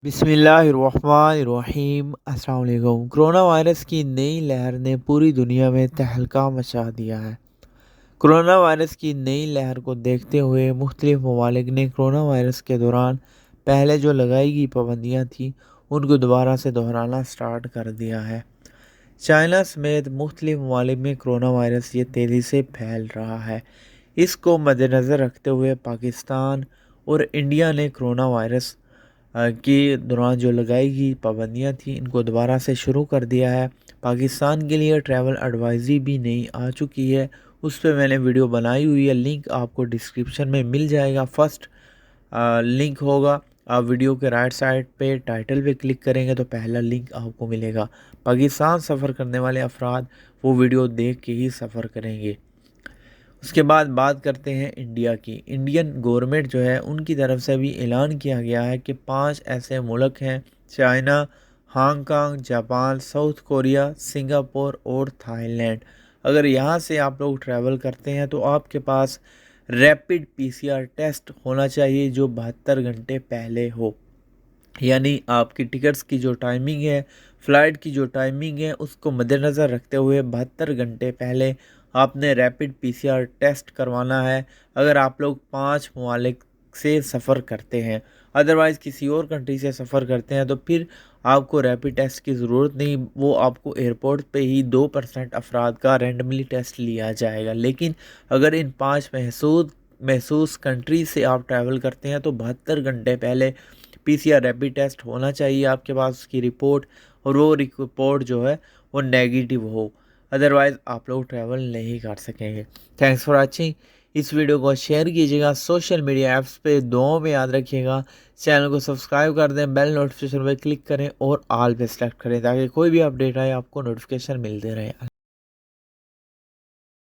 बिस्मिल्लाहिर्रहमानिर्रहीम। अस्सलाम वालेकुम। कोरोना वायरस की नई लहर ने पूरी दुनिया में तहलका मचा दिया है। कोरोना वायरस की नई लहर को देखते हुए मुख्तलिफ ममालिक ने कोरोना वायरस के दौरान पहले जो लगाई गई पाबंदियाँ थी उनको दोबारा से दोहराना स्टार्ट कर दिया है। चाइना समेत मुख्तलिफ ममालिक में कोरोना वायरस ये तेज़ी से फैल रहा है। इसको मद्देनज़र रखते हुए पाकिस्तान और इंडिया ने कोरोना वायरस के दौरान जो लगाई गई पाबंदियाँ थी इनको दोबारा से शुरू कर दिया है। पाकिस्तान के लिए ट्रैवल एडवाइजरी भी नई आ चुकी है, उस पर मैंने वीडियो बनाई हुई है, लिंक आपको डिस्क्रिप्शन में मिल जाएगा। फर्स्ट लिंक होगा, आप वीडियो के राइट साइड पे टाइटल पे क्लिक करेंगे तो पहला लिंक आपको मिलेगा। पाकिस्तान सफ़र करने वाले अफराद वो वीडियो देख के ही सफ़र करेंगे। उसके बाद बात करते हैं इंडिया की। इंडियन गवर्नमेंट जो है उनकी तरफ से भी ऐलान किया गया है कि 5 ऐसे मुल्क हैं, China, Hong Kong, Japan, south Korea, Singapore और थाईलैंड। अगर यहाँ से आप लोग ट्रैवल करते हैं तो आपके पास रैपिड पीसीआर टेस्ट होना चाहिए जो 72 घंटे पहले हो। यानी आपकी टिकट्स की जो टाइमिंग है, फ़्लाइट की जो टाइमिंग है, उसको मद्देनज़र रखते हुए 72 घंटे पहले आपने रैपिड पीसीआर टेस्ट करवाना है। अगर आप लोग 5 ममालिक से सफ़र करते हैं, अदरवाइज़ किसी और कंट्री से सफ़र करते हैं तो फिर आपको रैपिड टेस्ट की ज़रूरत नहीं, वो आपको एयरपोर्ट पे ही 2% अफराद का रैंडमली टेस्ट लिया जाएगा। लेकिन अगर इन 5 महसूस कंट्री से आप ट्रैवल करते हैं तो 72 घंटे पहले पीसीआर रैपिड टेस्ट होना चाहिए आपके पास, उसकी रिपोर्ट, और वो रिपोर्ट जो है वो नेगेटिव हो, अदरवाइज़ आप लोग ट्रैवल नहीं कर सकेंगे। Thanks for watching. इस वीडियो को शेयर कीजिएगा, सोशल मीडिया ऐप्स पे दुआओं में याद रखिएगा। चैनल को सब्सक्राइब कर दें, बेल नोटिफिकेशन पे क्लिक करें और ऑल पे सेलेक्ट करें ताकि कोई भी अपडेट आए आपको नोटिफिकेशन मिलते रहे।